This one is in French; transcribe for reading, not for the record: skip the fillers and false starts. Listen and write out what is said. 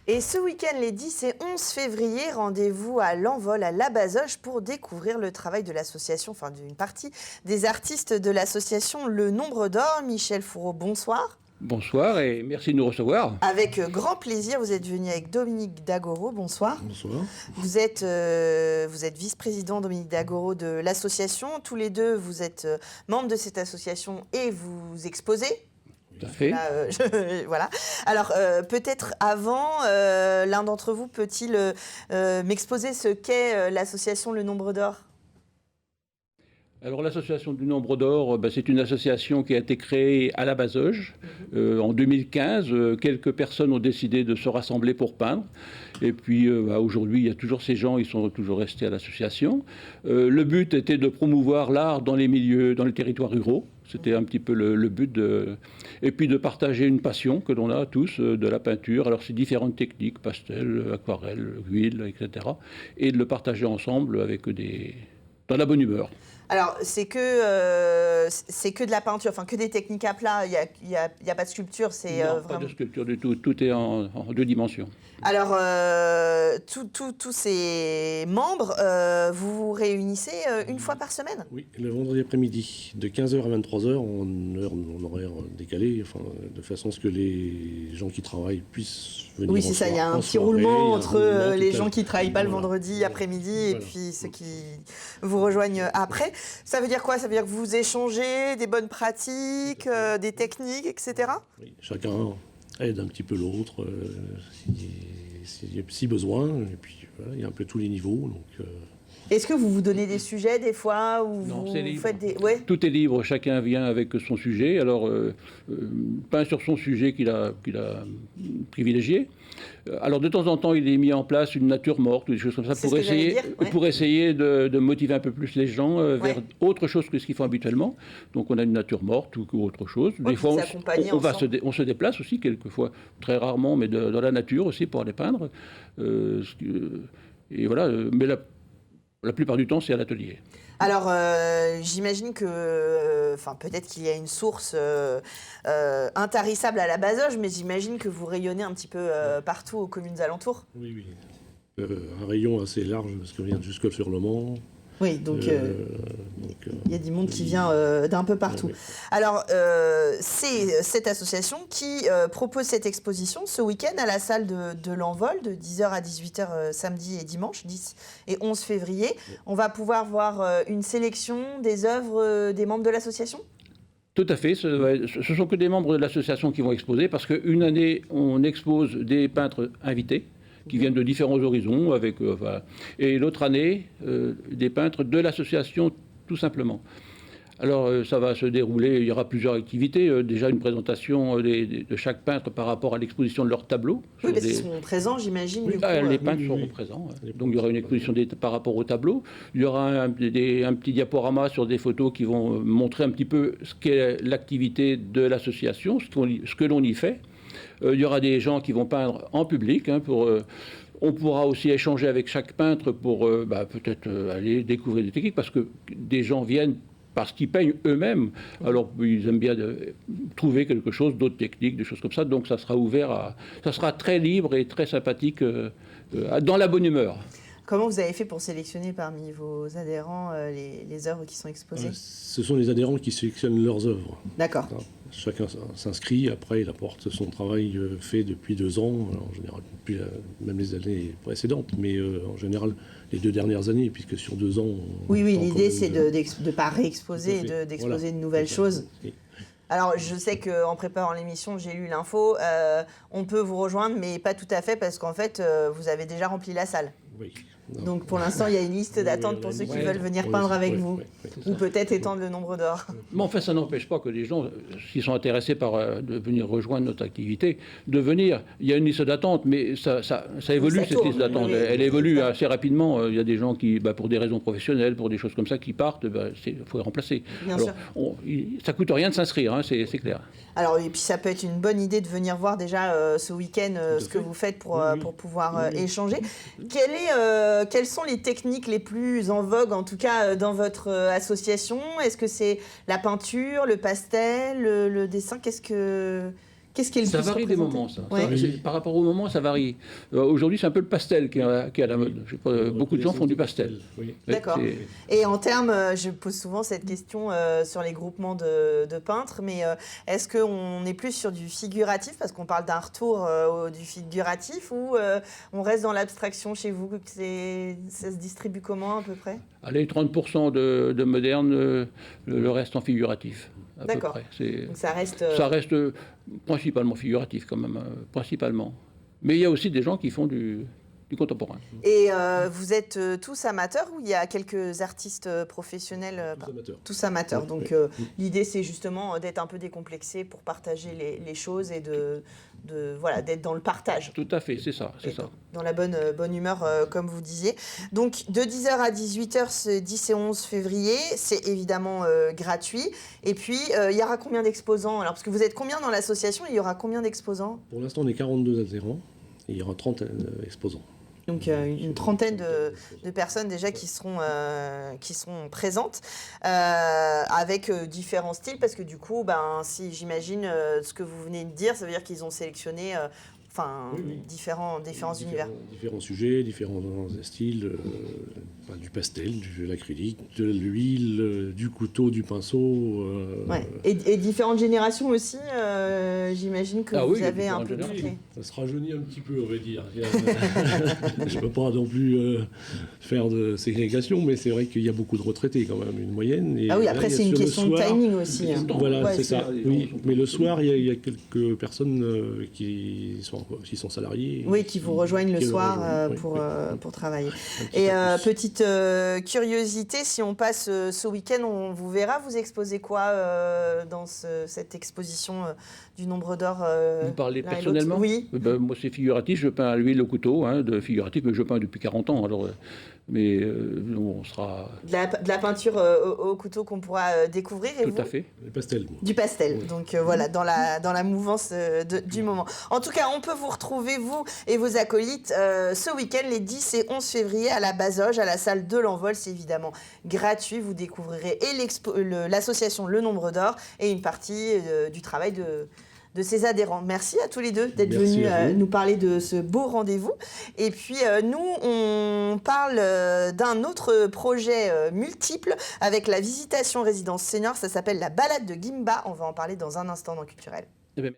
Et ce week-end, les 10 et 11 février, rendez-vous à l'Envol, à la Bazoche, pour découvrir le travail de l'association, enfin d'une partie des artistes de l'association Le Nombre d'Or. Michel Fourreau, bonsoir. Bonsoir et merci de nous recevoir. Avec grand plaisir, vous êtes venu avec Dominique Dagoro, bonsoir. Bonsoir. Vous êtes vice-président, Dominique Dagoro, de l'association. Tous les deux, vous êtes membres de cette association et vous exposez. Tout à fait. Là, voilà. Alors, peut-être avant, l'un d'entre vous peut-il m'exposer ce qu'est l'association Le Nombre d'Or ? Alors l'association du Nombre d'Or, c'est une association qui a été créée à la Bazoche en 2015. Quelques personnes ont décidé de se rassembler pour peindre. Et puis aujourd'hui, il y a toujours ces gens, ils sont toujours restés à l'association. Le but était de promouvoir l'art dans les milieux, dans les territoires ruraux. C'était un petit peu le but et puis de partager une passion que l'on a tous de la peinture. Alors c'est différentes techniques, pastel, aquarelle, huile, etc. Et de le partager ensemble avec dans la bonne humeur. Alors, c'est que de la peinture, enfin que des techniques à plat, il y a pas de sculpture, c'est non, vraiment... pas de sculpture du tout, tout est en 2 dimensions. Alors, tous ces membres, vous vous réunissez une fois par semaine ? Oui, le vendredi après-midi, de 15h à 23h, en horaire décalé, enfin, de façon à ce que les gens qui travaillent puissent venir. Oui, c'est ça, il y a un petit roulement entre les gens qui ne travaillent pas le vendredi après-midi et puis ceux qui vous rejoignent après. Ça veut dire quoi ? Ça veut dire que vous échangez des bonnes pratiques, des techniques, etc. Oui, chacun aide un petit peu l'autre si besoin. Et puis voilà, il y a un peu tous les niveaux. Donc, Est-ce que vous vous donnez des sujets des fois ou Non, vous c'est libre. faites des... Ouais. Tout est libre, chacun vient avec son sujet. Alors, peint sur son sujet qu'il a privilégié. Alors, de temps en temps, il est mis en place une nature morte ou des choses comme ça pour essayer de motiver un peu plus les gens vers autre chose que ce qu'ils font habituellement. Donc, on a une nature morte ou autre chose. Des fois, on se déplace aussi, quelquefois, très rarement, mais dans la nature aussi pour aller peindre. Et voilà, mais la plupart du temps, c'est à l'atelier. Alors, j'imagine que, peut-être qu'il y a une source intarissable à la Bazoche, mais j'imagine que vous rayonnez un petit peu partout aux communes alentours. Oui, oui. Un rayon assez large, parce qu'on vient jusque sur le Mans. Oui, donc il y a du monde qui vient d'un peu partout. Oui. Alors, c'est cette association qui propose cette exposition ce week-end à la salle de l'Envol, de 10h à 18h samedi et dimanche, 10 et 11 février. Oui. On va pouvoir voir une sélection des œuvres des membres de l'association ? Tout à fait. Ce sont que des membres de l'association qui vont exposer, parce qu'une année, on expose des peintres invités, qui viennent de différents horizons, et l'autre année, des peintres de l'association, tout simplement. Alors, ça va se dérouler, il y aura plusieurs activités. Déjà, une présentation de chaque peintre par rapport à l'exposition de leur tableau. Oui, parce qu'ils seront présents, j'imagine. Oui, les peintres seront présents. Donc, il y aura une exposition par rapport au tableau. Il y aura un petit diaporama sur des photos qui vont montrer un petit peu ce qu'est l'activité de l'association, ce que l'on y fait. Il y aura des gens qui vont peindre en public. On pourra aussi échanger avec chaque peintre pour peut-être aller découvrir des techniques, parce que des gens viennent parce qu'ils peignent eux-mêmes. Alors, ils aiment bien trouver quelque chose, d'autres techniques, des choses comme ça. Donc, ça sera ouvert ça sera très libre et très sympathique, dans la bonne humeur. Comment vous avez fait pour sélectionner parmi vos adhérents les œuvres qui sont exposées ? Ce sont les adhérents qui sélectionnent leurs œuvres. D'accord. Chacun s'inscrit, après il apporte son travail fait depuis 2 ans, en général, même les années précédentes, mais en général les 2 dernières années, puisque sur 2 ans... Oui, l'idée c'est de ne pas réexposer, d'exposer de nouvelles choses. Oui. Alors, je sais qu'en préparant l'émission, j'ai lu l'info, on peut vous rejoindre, mais pas tout à fait, parce qu'en fait, vous avez déjà rempli la salle. Oui. Non. Donc pour l'instant, il y a une liste d'attente pour ceux qui veulent venir peindre avec vous, ou peut-être étendre le nombre d'or. Mais enfin, ça n'empêche pas que les gens, s'ils sont intéressés de venir rejoindre notre activité, de venir. Il y a une liste d'attente, mais ça évolue, cette liste d'attente. Elle évolue assez rapidement. Il y a des gens qui, pour des raisons professionnelles, pour des choses comme ça, qui partent, il faut les remplacer. Bien sûr. Ça ne coûte rien de s'inscrire, c'est clair. Alors, et puis ça peut être une bonne idée de venir voir déjà ce week-end ce que vous faites pour pouvoir échanger. Quelles sont les techniques les plus en vogue, en tout cas dans votre association ? Est-ce que c'est la peinture, le pastel, le dessin ? Qu'est-ce Qu'est-ce qui est le Ça plus varie des représenté? moments, ça. Ouais. Par rapport au moment, ça varie. Aujourd'hui, c'est un peu le pastel qui est à la mode. Je sais pas, beaucoup de gens font du pastel. Oui. Ouais, D'accord. c'est- Et en termes, je pose souvent cette question sur les groupements de peintres, mais est-ce qu'on est plus sur du figuratif, parce qu'on parle d'un retour du figuratif, ou on reste dans l'abstraction chez vous? Ça se distribue comment à peu près? Allez, 30% de moderne, le reste en figuratif. À peu D'accord. près. Donc ça reste... Ça reste principalement figuratif quand même, principalement. Mais il y a aussi des gens qui font du contemporain. Et vous êtes tous amateurs ou il y a quelques artistes professionnels Tous amateurs. Tous amateurs. Ouais, Donc ouais. l'idée c'est justement d'être un peu décomplexé pour partager les choses et voilà, d'être dans le partage. Tout à fait, c'est ça. Et dans la bonne humeur, comme vous disiez. Donc, de 10h à 18h, ce 10 et 11 février, c'est évidemment gratuit. Et puis, il y aura combien d'exposants? Alors, parce que vous êtes combien dans l'association? Il y aura combien d'exposants? Pour l'instant, on est 42 adhérents et il y aura 30 exposants. Donc, une trentaine de personnes déjà qui seront présentes avec différents styles. Parce que du coup, si j'imagine ce que vous venez de dire, ça veut dire qu'ils ont sélectionné... Oui. différents univers. Différents sujets, différents styles, du pastel, de l'acrylique, de l'huile, du couteau, du pinceau. Ouais. Et différentes générations aussi, j'imagine que Ah vous oui, avez un peu différentes toutes les... Ça se rajeunit un petit peu, on va dire. Je ne peux pas non plus faire de ségrégation, mais c'est vrai qu'il y a beaucoup de retraités quand même, une moyenne. Et Ah oui, là, après il y a c'est une sur le question de soir- timing aussi. Hein. Voilà, Ouais, c'est ça. les Oui, gens sont mais le soir, il y a quelques personnes qui sont salariés. Oui, qui vous rejoignent le qui soir rejoignent, oui. pour travailler. Un petit Et peu plus. petite curiosité, si on passe ce week-end, on vous verra, vous exposez quoi dans cette exposition du nombre d'or Vous parlez l'un et l'autre? personnellement? Oui. Moi, c'est figuratif. Je peins à l'huile au couteau, de figuratif, mais je peins depuis 40 ans. Alors, on sera... De la peinture au couteau qu'on pourra découvrir. Et Tout vous à fait. Les pastels. moi. Du pastel, Oui. donc voilà, dans la mouvance du moment. En tout cas, on peut vous retrouver, vous et vos acolytes, ce week-end, les 10 et 11 février, à la Bazoge, à la salle de l'Envol. C'est évidemment gratuit. Vous découvrirez et l'association Le Nombre d'Or et une partie du travail de ses adhérents. Merci à tous les deux d'être Merci venus à vous. nous parler de ce beau rendez-vous. Et puis, nous, on parle d'un autre projet multiple avec la visitation résidence senior. Ça s'appelle la balade de Gimba. On va en parler dans un instant dans Culturel. Eh bien,